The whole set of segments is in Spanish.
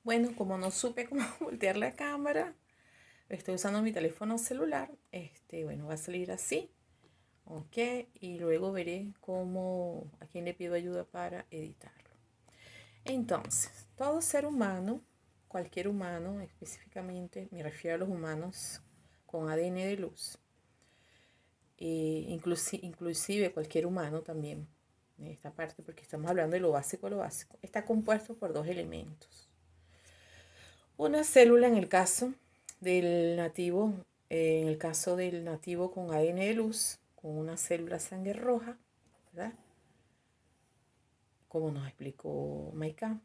Bueno, como no supe cómo voltear la cámara, estoy usando mi teléfono celular. Bueno, va a salir así, ok, y luego veré a quién le pido ayuda para editarlo. Entonces, todo ser humano, cualquier humano, específicamente me refiero a los humanos con ADN de luz, inclusive cualquier humano también, en esta parte, porque estamos hablando de lo básico, está compuesto por dos elementos. Una célula en el caso del nativo, en el caso del nativo con ADN de luz, con una célula sangre roja, ¿verdad? Como nos explicó Maika.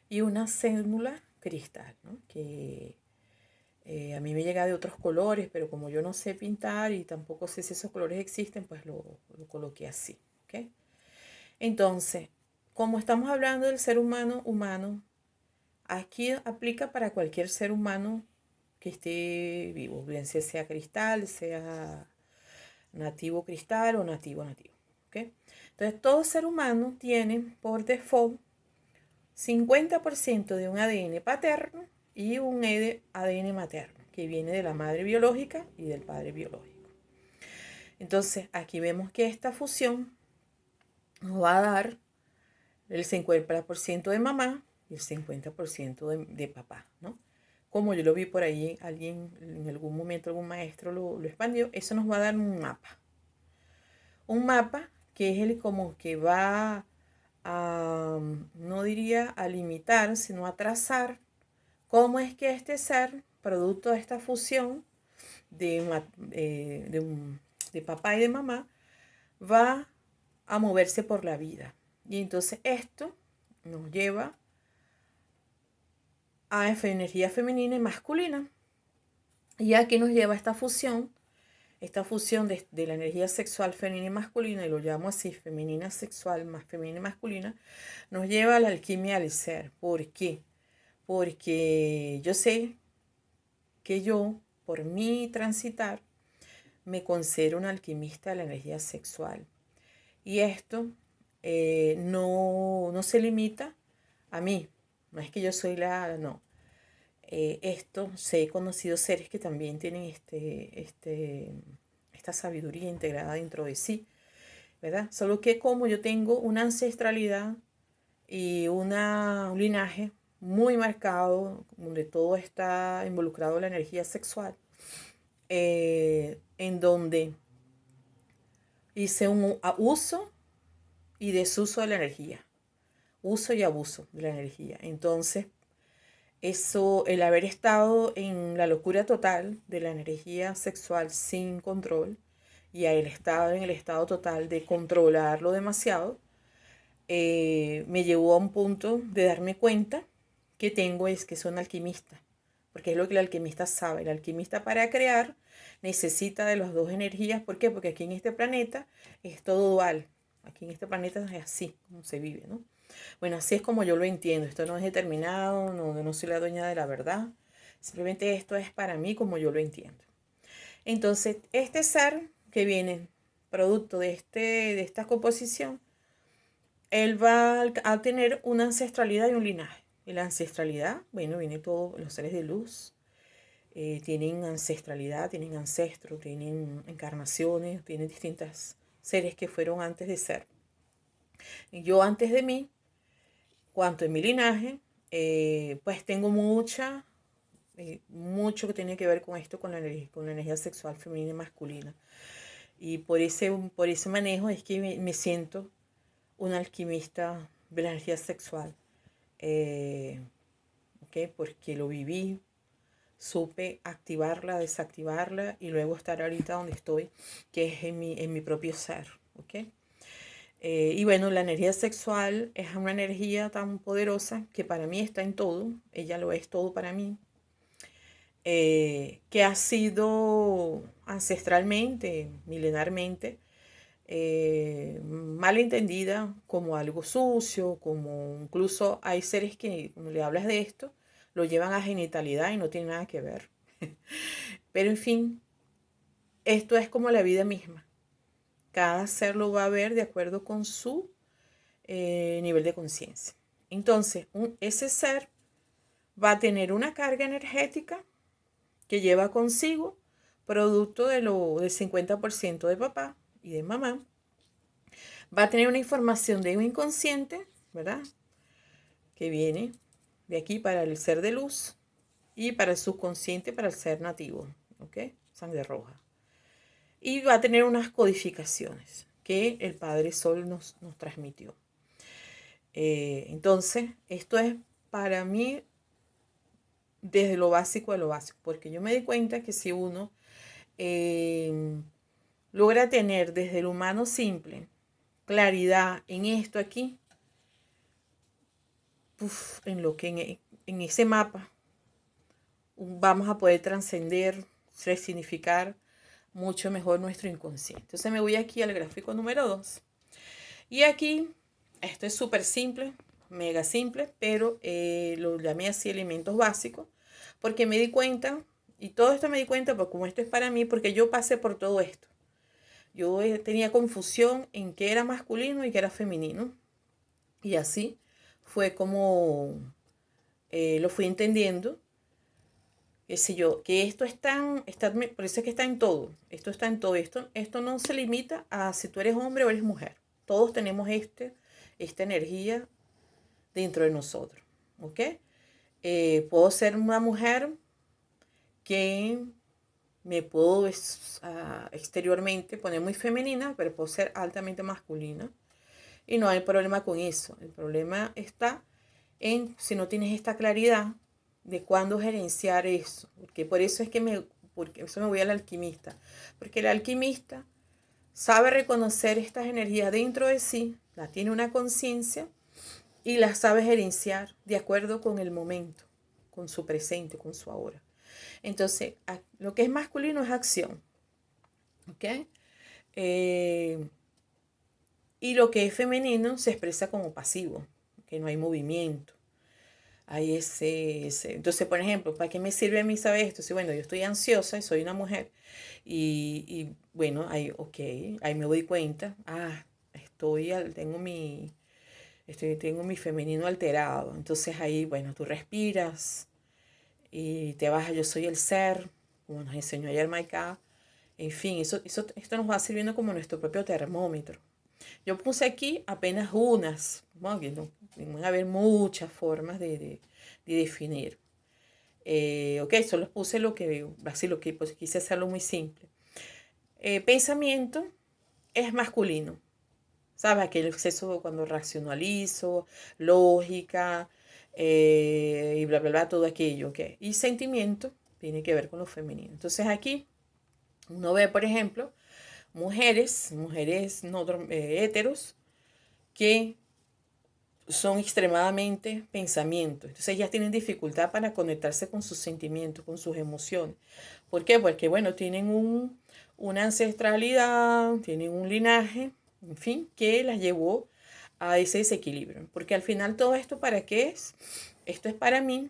Y una célula cristal, ¿no? Que a mí me llega de otros colores, pero como yo no sé pintar y tampoco sé si esos colores existen, pues lo coloqué así, ¿ok? Entonces, como estamos hablando del ser humano, aquí aplica para cualquier ser humano que esté vivo, bien sea cristal, sea nativo cristal o nativo nativo. ¿Okay? Entonces, todo ser humano tiene por default 50% de un ADN paterno y un ADN materno, que viene de la madre biológica y del padre biológico. Entonces, aquí vemos que esta fusión nos va a dar el 50% de mamá y el 50% de papá, ¿no? Como yo lo vi por ahí, alguien en algún momento, algún maestro lo expandió, eso nos va a dar un mapa. Un mapa que es el como que va a, no diría a limitar, sino a trazar cómo es que este ser, producto de esta fusión de papá y de mamá, va a moverse por la vida. Y entonces esto nos lleva a energía femenina y masculina. Y aquí nos lleva esta fusión de la energía sexual femenina y masculina, y lo llamo así, femenina sexual más femenina y masculina, nos lleva a la alquimia del ser. ¿Por qué? Porque yo sé que yo, por mi transitar, me considero una alquimista de la energía sexual. Y esto no se limita a mí. No es que yo soy no. Esto he conocido seres que también tienen esta sabiduría integrada dentro de sí, ¿verdad? Solo que como yo tengo una ancestralidad y un linaje muy marcado, donde todo está involucrado en la energía sexual, en donde hice un uso y desuso de la energía, uso y abuso de la energía. Entonces, eso, el haber estado en la locura total de la energía sexual sin control y el estado en el estado total de controlarlo demasiado, me llevó a un punto de darme cuenta que que soy un alquimista, porque es lo que el alquimista sabe. El alquimista para crear necesita de las dos energías. ¿Por qué? Porque aquí en este planeta es todo dual. Aquí en este planeta es así como se vive, ¿no? Bueno, así es como yo lo entiendo. Esto no es determinado, no soy la dueña de la verdad. Simplemente esto es para mí como yo lo entiendo. Entonces, este ser que viene producto de esta composición, él va a tener una ancestralidad y un linaje. Y la ancestralidad, bueno, viene todos los seres de luz. Tienen ancestralidad, tienen ancestros, tienen encarnaciones, tienen distintos seres que fueron antes de ser. Y yo antes de mí, cuanto en mi linaje, pues tengo mucho que tiene que ver con esto, con la energía sexual femenina y masculina. Y por ese manejo es que me siento una alquimista de la energía sexual. ¿Okay? Porque lo viví, supe activarla, desactivarla y luego estar ahorita donde estoy, que es en mi propio ser. ¿Okay? Y bueno, la energía sexual es una energía tan poderosa que para mí está en todo, ella lo es todo para mí, que ha sido ancestralmente, milenarmente, mal entendida como algo sucio, como incluso hay seres que, como le hablas de esto, lo llevan a genitalidad y no tiene nada que ver. Pero en fin, esto es como la vida misma. Cada ser lo va a ver de acuerdo con su nivel de conciencia. Entonces, ese ser va a tener una carga energética que lleva consigo producto del 50% de papá y de mamá. Va a tener una información de un inconsciente, ¿verdad? Que viene de aquí para el ser de luz y para el subconsciente, para el ser nativo, ¿ok? Sangre roja. Y va a tener unas codificaciones que el Padre Sol nos transmitió. Entonces, esto es para mí desde lo básico de lo básico, porque yo me di cuenta que si uno logra tener desde el humano simple claridad en esto aquí, en lo que en ese mapa vamos a poder trascender, resignificar mucho mejor nuestro inconsciente. Entonces me voy aquí al gráfico número 2. Y aquí, esto es súper simple, mega simple, pero lo llamé así elementos básicos, porque me di cuenta, y todo esto me di cuenta, porque como esto es para mí, porque yo pasé por todo esto. Yo tenía confusión en qué era masculino y qué era femenino. Y así fue como lo fui entendiendo. Qué sé yo, que esto por eso es que está en todo. Esto está en todo. Esto no se limita a si tú eres hombre o eres mujer. Todos tenemos esta energía dentro de nosotros. ¿Ok? Puedo ser una mujer que me puedo exteriormente poner muy femenina, pero puedo ser altamente masculina. Y no hay problema con eso. El problema está en si no tienes esta claridad de cuándo gerenciar eso. Porque por eso es que porque eso me voy al alquimista. Porque el alquimista sabe reconocer estas energías dentro de sí, la tiene una conciencia y las sabe gerenciar de acuerdo con el momento, con su presente, con su ahora. Entonces, lo que es masculino es acción. ¿Ok? Y lo que es femenino se expresa como pasivo, que no hay movimiento. Hay Entonces, por ejemplo, ¿para qué me sirve a mí saber esto? Si, bueno, yo estoy ansiosa y soy una mujer bueno, ahí me doy cuenta, tengo mi femenino alterado. Entonces ahí, bueno, tú respiras y te vas a yo soy el ser, como nos enseñó ayer Maika. En fin, esto nos va sirviendo como nuestro propio termómetro. Yo puse aquí apenas unas, bueno, van a haber muchas formas de definir. Ok, solo puse lo que pues, quise hacerlo muy simple. Pensamiento es masculino. ¿Sabes? Aquel exceso cuando racionalizo, lógica, y bla, bla, bla, todo aquello. Okay. Y sentimiento tiene que ver con lo femenino. Entonces aquí uno ve, por ejemplo, mujeres no, heteros, que son extremadamente pensamientos. Entonces ellas tienen dificultad para conectarse con sus sentimientos, con sus emociones. ¿Por qué? Porque, bueno, tienen una ancestralidad, tienen un linaje, en fin, que las llevó a ese desequilibrio. Porque al final todo esto, ¿para qué es? Esto es para mi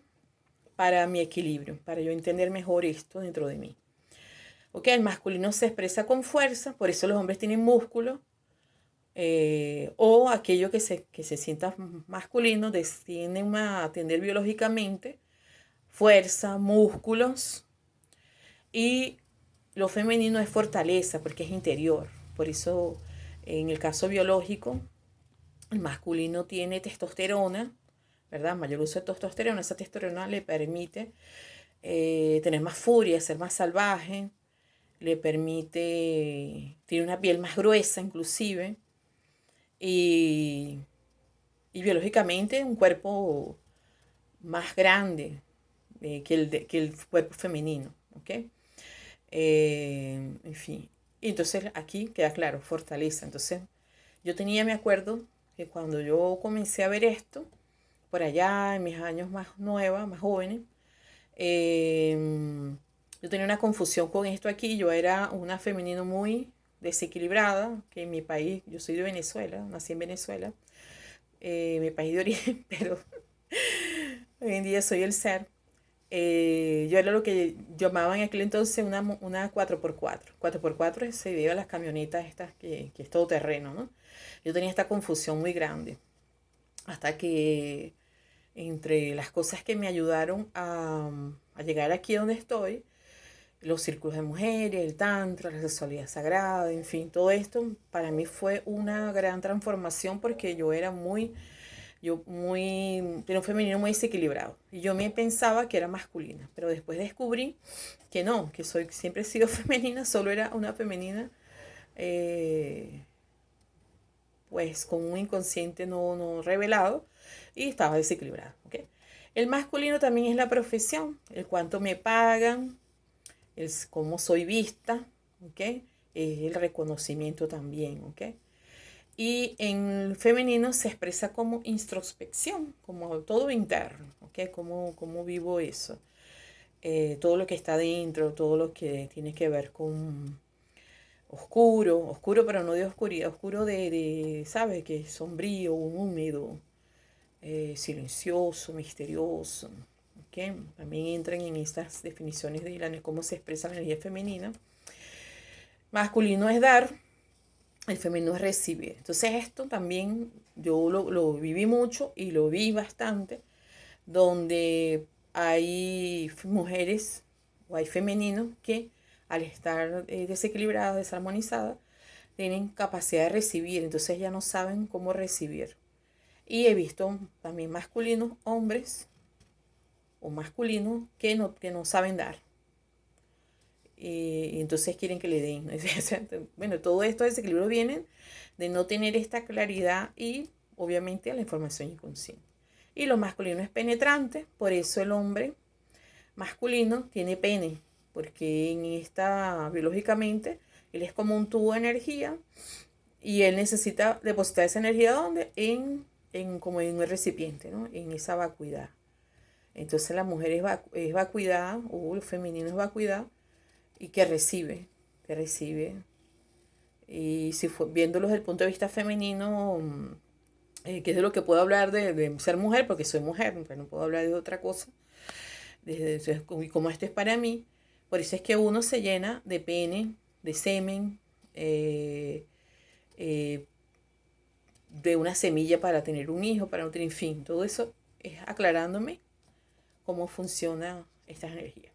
equilibrio, para yo entender mejor esto dentro de mí. Ok, el masculino se expresa con fuerza, por eso los hombres tienen músculo, o aquello que se sienta masculino, tienden a atender biológicamente, fuerza, músculos, y lo femenino es fortaleza, porque es interior. Por eso, en el caso biológico, el masculino tiene testosterona, ¿verdad? Mayor uso de testosterona. Esa testosterona le permite tener más furia, ser más salvaje, tiene una piel más gruesa inclusive, y biológicamente un cuerpo más grande que el cuerpo femenino, ¿ok? En fin, y entonces aquí queda claro, fortaleza. Entonces me acuerdo que cuando yo comencé a ver esto, por allá en mis años más nuevas, más jóvenes, yo tenía una confusión con esto aquí. Yo era una femenino muy desequilibrada, que en mi país, yo soy de Venezuela, nací en Venezuela, mi país de origen, pero hoy en día soy el ser. Yo era lo que llamaban en aquel entonces una 4x4. 4x4 se debe a las camionetas estas que es todo terreno, ¿no? Yo tenía esta confusión muy grande. hasta que entre las cosas que me ayudaron a llegar aquí donde estoy, los círculos de mujeres, el tantra, la sexualidad sagrada, en fin, todo esto para mí fue una gran transformación porque tenía un femenino muy desequilibrado y yo me pensaba que era masculina, pero después descubrí que no, que siempre he sido femenina, solo era una femenina eh, pues con un inconsciente no revelado y estaba desequilibrado. ¿Okay? El masculino también es la profesión, el cuánto me pagan, el cómo soy vista, ¿okay? El reconocimiento también. ¿Okay? Y en el femenino se expresa como introspección, como todo interno, ¿okay? Cómo vivo eso. Todo lo que está dentro, todo lo que tiene que ver con oscuro, pero no de oscuridad, oscuro ¿sabes? Que es sombrío, húmedo, silencioso, misterioso. ¿Okay? También entran en estas definiciones de cómo se expresa la energía femenina. Masculino es dar, el femenino es recibir. Entonces esto también yo lo viví mucho y lo vi bastante, donde hay mujeres o hay femeninos que al estar desequilibradas, desarmonizadas, tienen capacidad de recibir, entonces ya no saben cómo recibir. Y he visto también masculinos, hombres o masculinos que no saben dar. Y entonces quieren que le den. Bueno, todo esto desequilibrio viene de no tener esta claridad y obviamente la información inconsciente. Y lo masculino es penetrante, por eso el hombre masculino tiene pene, porque en esta, biológicamente, él es como un tubo de energía y él necesita depositar esa energía ¿dónde? Como en un recipiente, ¿no? En esa vacuidad. Entonces la mujer es vacuidad, o lo femenino es vacuidad, y que recibe. Y si viéndolo desde el punto de vista femenino, que es de lo que puedo hablar de ser mujer, porque soy mujer, pero no puedo hablar de otra cosa, como esto es para mí, por eso es que uno se llena de pene, de semen, eh, eh, de una semilla para tener un hijo, para no tener fin. Todo eso es aclarándome cómo funciona estas energías.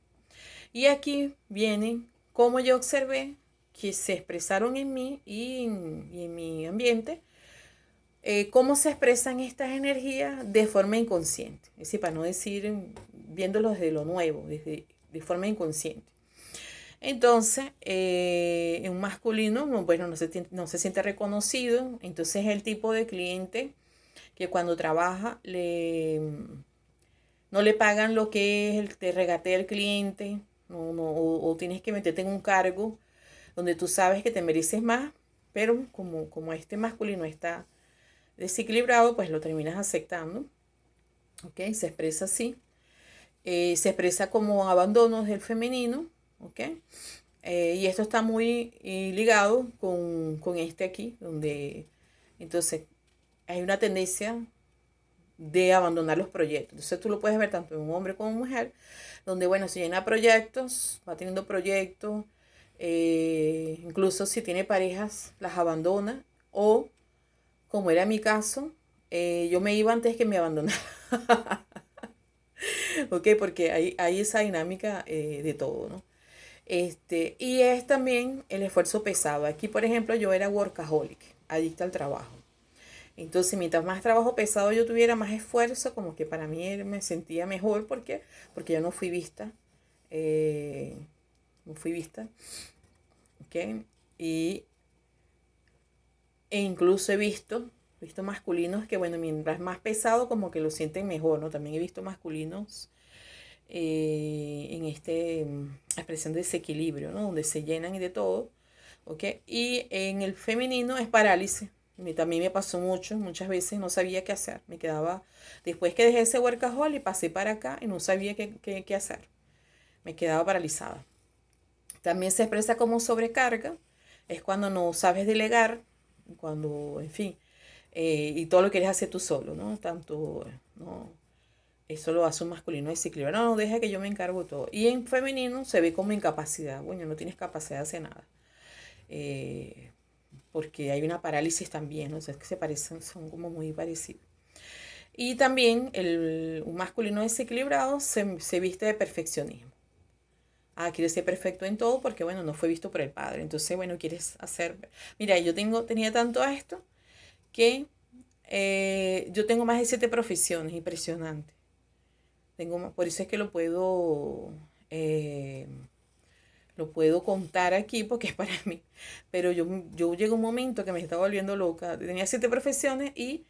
Y aquí vienen cómo yo observé que se expresaron en mí y en mi ambiente, cómo se expresan estas energías de forma inconsciente. Es decir, para no decir viéndolo desde lo nuevo, de forma inconsciente. Entonces, en un masculino, bueno, no se siente reconocido, entonces es el tipo de cliente que cuando trabaja no le pagan lo que es te regatea el cliente, o tienes que meterte en un cargo donde tú sabes que te mereces más, pero como este masculino está desequilibrado, pues lo terminas aceptando. ¿Ok? Se expresa así. Se expresa como abandono del femenino. ¿Ok? Y esto está muy ligado con este aquí, donde entonces hay una tendencia de abandonar los proyectos. Entonces tú lo puedes ver tanto en un hombre como en mujer, donde, bueno, se llena proyectos, va teniendo proyectos, incluso si tiene parejas, las abandona, o, como era mi caso, yo me iba antes que me abandonara. ¿Ok? Porque hay esa dinámica de todo, ¿no? Y es también el esfuerzo pesado. Aquí, por ejemplo, yo era workaholic, adicta al trabajo. Entonces, mientras más trabajo pesado yo tuviera, más esfuerzo, como que para mí me sentía mejor. ¿Por qué? Porque yo no fui vista. eh, no fui vista. ¿Ok? Y, incluso visto masculinos que, bueno, mientras más pesado, como que lo sienten mejor, ¿no? También he visto masculinos en expresión de desequilibrio, ¿no? Donde se llenan y de todo. ¿Ok? Y en el femenino es parálisis. También me pasó muchas veces no sabía qué hacer. Me quedaba, después que dejé ese workaholic, pasé para acá y no sabía qué hacer. Me quedaba paralizada. También se expresa como sobrecarga. Es cuando no sabes delegar, cuando, en fin, y todo lo quieres hacer tú solo, ¿no? Tanto, no, eso lo hace un masculino desequilibrado. No, deja que yo me encargo de todo. Y en femenino se ve como incapacidad. Bueno, no tienes capacidad de hacer nada. Porque hay una parálisis también, ¿no? O sea, es que se parecen, son como muy parecidos. Y también un masculino desequilibrado se viste de perfeccionismo. Quiere ser perfecto en todo porque, bueno, no fue visto por el padre. Entonces, bueno, quieres hacer... Mira, tenía tanto esto que yo tengo más de 7 profesiones, impresionante. Por eso es que lo puedo contar aquí porque es para mí. Pero yo llegué a un momento que me estaba volviendo loca. Tenía 7 profesiones y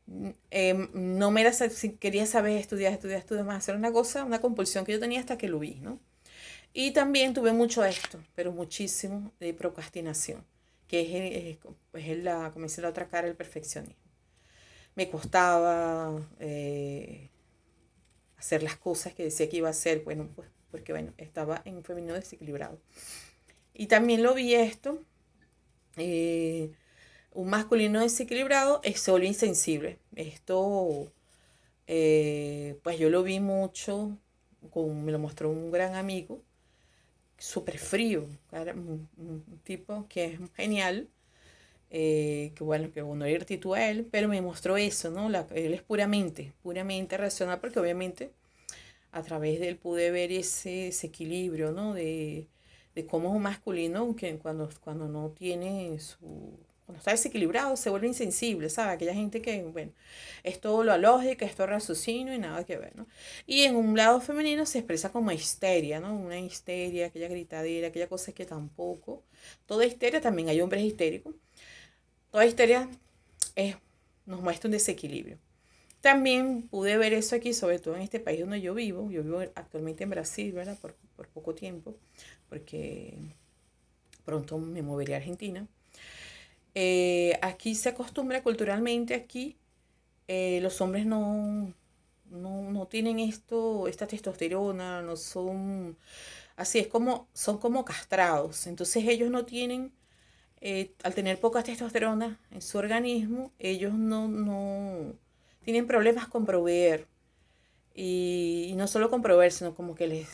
no me era, si quería saber estudiar más, hacer una cosa, una compulsión que yo tenía hasta que lo vi, ¿no? Y también tuve mucho esto, pero muchísimo de procrastinación, que como dice la otra cara, el perfeccionismo. Me costaba hacer las cosas que decía que iba a hacer, bueno, pues porque bueno, estaba en un femenino desequilibrado. Y también lo vi esto, eh, un masculino desequilibrado se vuelve insensible. Esto, pues yo lo vi mucho, me lo mostró un gran amigo, súper frío, un tipo que es genial, que bueno, que no le actitud a él, pero me mostró eso, ¿no? Él es puramente racional, porque obviamente a través de él pude ver ese equilibrio, ¿no? De cómo es un masculino que cuando no tiene cuando está desequilibrado se vuelve insensible, ¿sabes? Aquella gente que, bueno, es todo lo lógica, es todo raciocinio y nada que ver, ¿no? Y en un lado femenino se expresa como histeria, ¿no? Una histeria, aquella gritadera, aquella cosa que tampoco. Toda histeria, también hay hombres histéricos. Toda histeria es, nos muestra un desequilibrio. También pude ver eso aquí, sobre todo en este país donde yo vivo. Yo vivo actualmente en Brasil, ¿verdad? Por poco tiempo, porque pronto me moveré a Argentina. Aquí se acostumbra culturalmente, aquí los hombres no tienen esta testosterona, no son, así es como, son como castrados. Entonces ellos no tienen, al tener poca testosterona en su organismo, ellos no tienen problemas con proveer. Y no solo con proveer, sino como que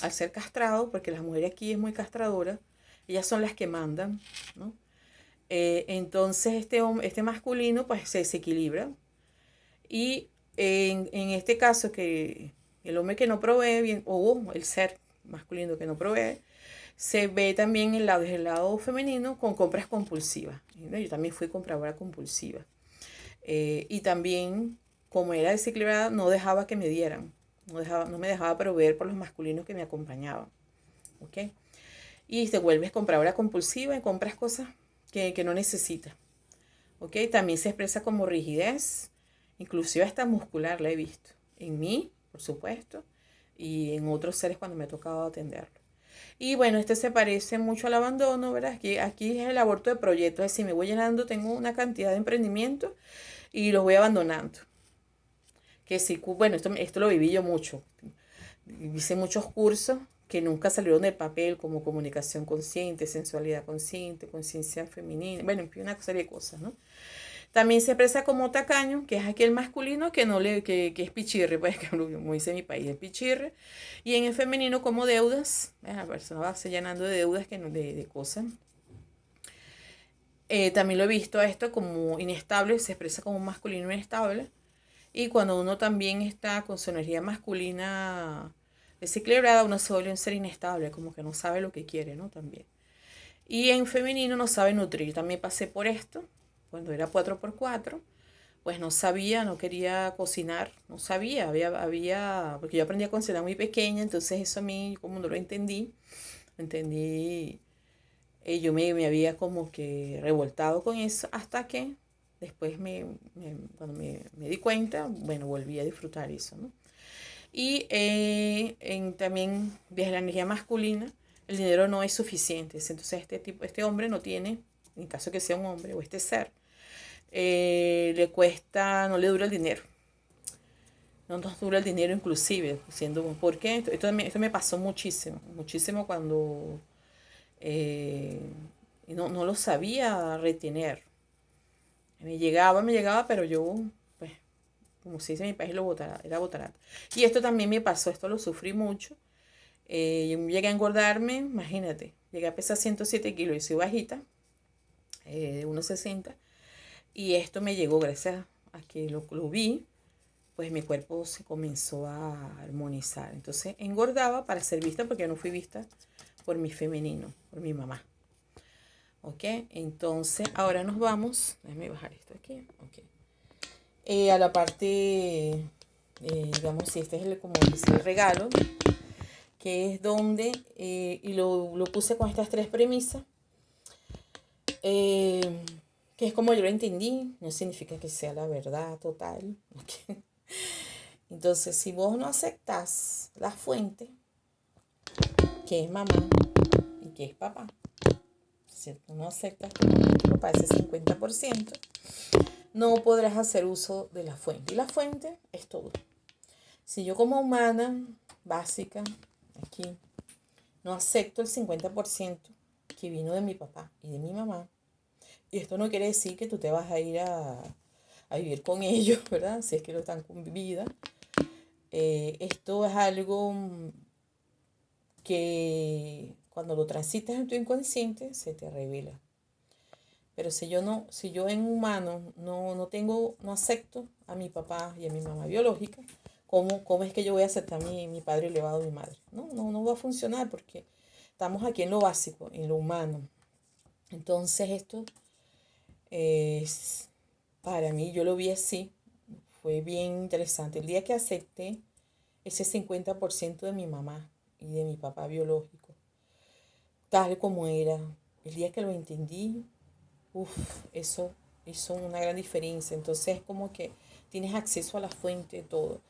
al ser castrado, porque la mujer aquí es muy castradora, ellas son las que mandan, ¿no? Entonces este masculino pues se desequilibra y en este caso que el hombre que no provee bien, o el ser masculino que no provee, se ve también desde el lado femenino con compras compulsivas, ¿no? Yo también fui compradora compulsiva. Y también, como era desequilibrada, no dejaba que me dieran, no me dejaba proveer por los masculinos que me acompañaban. ¿Ok? Y te vuelves compradora compulsiva y compras cosas que no necesitas. ¿Ok? También se expresa como rigidez, inclusive hasta muscular la he visto. En mí, por supuesto, y en otros seres cuando me ha tocado atenderlo. Y bueno, este se parece mucho al abandono, ¿verdad? Aquí es el aborto de proyectos, es decir, me voy llenando, tengo una cantidad de emprendimientos y los voy abandonando. Que sí, bueno, esto lo viví yo mucho. Hice muchos cursos que nunca salieron del papel, como comunicación consciente, sensualidad consciente, conciencia femenina, bueno, en fin, una serie de cosas, ¿no? También se expresa como tacaño, que es aquel masculino que es pichirre, pues, como dice mi país, es pichirre. Y en el femenino como deudas, la persona va se llenando de deudas de cosas. También lo he visto a esto como inestable, se expresa como masculino inestable. Y cuando uno también está con su energía masculina desequilibrada, uno se vuelve un ser inestable, como que no sabe lo que quiere, ¿no? También. Y en femenino no sabe nutrir. También pasé por esto, cuando era 4x4, pues no sabía, no quería cocinar, no sabía, porque yo aprendí a cocinar muy pequeña, entonces eso a mí como no lo entendí, yo me había como que revoltado con eso hasta que después cuando me di cuenta, bueno, volví a disfrutar eso, ¿no? Y también desde la energía masculina, el dinero no es suficiente. Entonces este hombre no tiene, en caso que sea un hombre o este ser, le cuesta, no le dura el dinero. No nos dura el dinero inclusive, ¿por qué? Esto me pasó muchísimo cuando no lo sabía retener. Me llegaba, pero yo, pues, como se dice en mi país, era botarata. Y esto también me pasó, esto lo sufrí mucho. Yo llegué a engordarme, imagínate, llegué a pesar 107 kilos y soy bajita, 1,60. Y esto me llegó gracias a que lo vi, pues mi cuerpo se comenzó a armonizar. Entonces engordaba para ser vista porque yo no fui vista por mi femenino, por mi mamá. ¿Ok? Entonces ahora nos vamos, déjame bajar esto aquí. Ok. A la parte, digamos, si este es como dice, el regalo, que es donde, y lo puse con estas tres premisas, que es como yo lo entendí, no significa que sea la verdad total. ¿Ok? Entonces, si vos no aceptás la fuente, que es mamá y que es papá, si tú no aceptas tu mamá y tu papá ese 50%, no podrás hacer uso de la fuente. Y la fuente es todo. Si yo como humana básica, aquí, no acepto el 50% que vino de mi papá y de mi mamá, y esto no quiere decir que tú te vas a ir a vivir con ellos, ¿verdad? Si es que no están con vida. Esto es algo que cuando lo transitas en tu inconsciente se te revela. Pero si yo en humano no acepto a mi papá y a mi mamá biológica, ¿cómo es que yo voy a aceptar a mi padre elevado, mi madre? No va a funcionar porque estamos aquí en lo básico, en lo humano. Entonces esto es, para mí, yo lo vi así, fue bien interesante. El día que acepté ese 50% de mi mamá y de mi papá biológico, tal como era, el día que lo entendí, eso hizo una gran diferencia. Entonces es como que tienes acceso a la fuente de todo.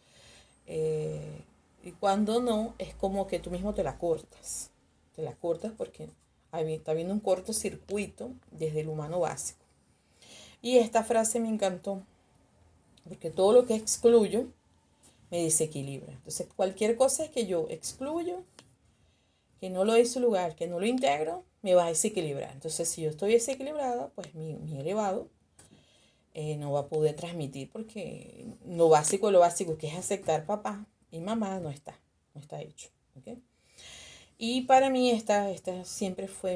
Y cuando no, es como que tú mismo te la cortas. Te la cortas porque está habiendo un cortocircuito desde el humano básico. Y esta frase me encantó, porque todo lo que excluyo me desequilibra. Entonces cualquier cosa que yo excluyo, que no lo doy su lugar, que no lo integro, me va a desequilibrar. Entonces si yo estoy desequilibrada, pues mi elevado no va a poder transmitir porque lo básico que es aceptar papá y mamá no está hecho. ¿Okay? Y para mí esta siempre fue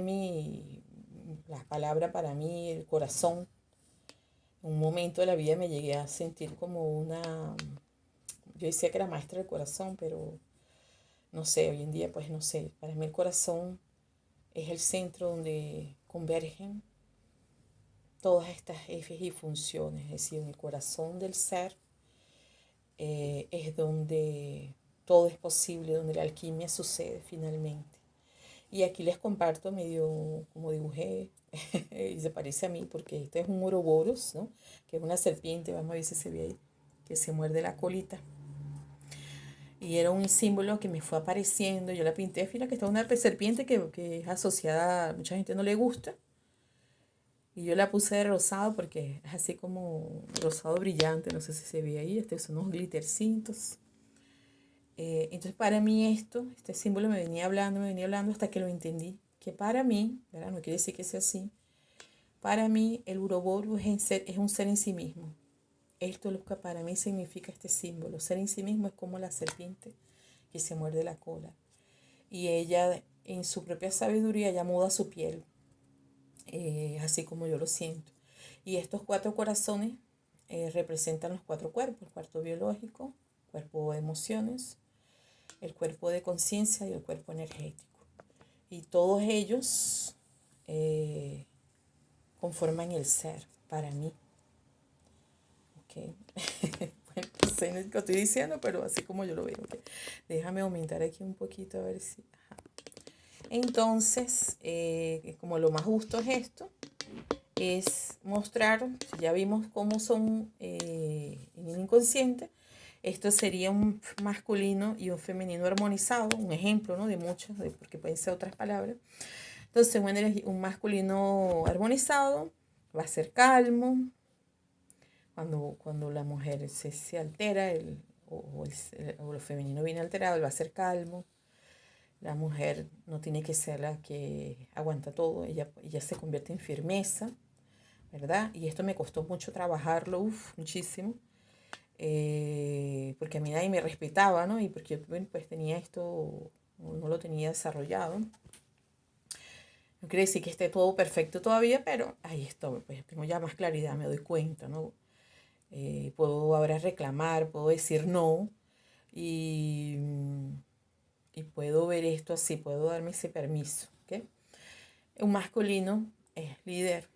la palabra para mí, el corazón. En un momento de la vida me llegué a sentir como yo decía que era maestra del corazón, pero no sé, hoy en día pues no sé, para mí el corazón es el centro donde convergen todas estas ejes y funciones, es decir, en el corazón del ser es donde todo es posible, donde la alquimia sucede finalmente. Y aquí les comparto medio como dibujé, y se parece a mí, porque este es un Ouroboros, ¿no? Que es una serpiente, vamos a ver si se ve ahí, que se muerde la colita. Y era un símbolo que me fue apareciendo, yo la pinté, fíjate que está una serpiente que es asociada, a mucha gente no le gusta, y yo la puse de rosado porque es así como rosado brillante, no sé si se ve ahí, son unos glittercitos. Entonces para mí este símbolo me venía hablando hasta que lo entendí. Que para mí, ¿verdad? No quiere decir que sea así, para mí el Ouroboros es un ser en sí mismo. Esto es lo que para mí significa este símbolo. Ser en sí mismo es como la serpiente que se muerde la cola. Y ella en su propia sabiduría ya muda su piel, así como yo lo siento. Y estos cuatro corazones representan los cuatro cuerpos: el cuerpo biológico, el cuerpo de emociones, el cuerpo de conciencia y el cuerpo energético. Y todos ellos conforman el ser para mí. ¿Okay? Bueno, no sé lo que estoy diciendo, pero así como yo lo veo. ¿Okay? Déjame aumentar aquí un poquito a ver si... Ajá. Entonces, como lo más justo es esto, es mostrar, si ya vimos cómo son en el inconsciente, esto sería un masculino y un femenino armonizado, un ejemplo, ¿no? De muchos, porque pueden ser otras palabras. Entonces, un masculino armonizado va a ser calmo. Cuando la mujer se altera, o lo femenino viene alterado, él va a ser calmo. La mujer no tiene que ser la que aguanta todo, ella se convierte en firmeza, ¿verdad? Y esto me costó mucho trabajarlo, muchísimo, porque a mí nadie me respetaba, ¿no? Y porque, bueno, pues tenía esto, no lo tenía desarrollado. No quiere decir que esté todo perfecto todavía, pero ahí estoy, pues tengo ya más claridad, me doy cuenta, ¿no? Puedo ahora reclamar, puedo decir no y, y puedo ver esto así, puedo darme ese permiso. ¿Okay? Un masculino es líder,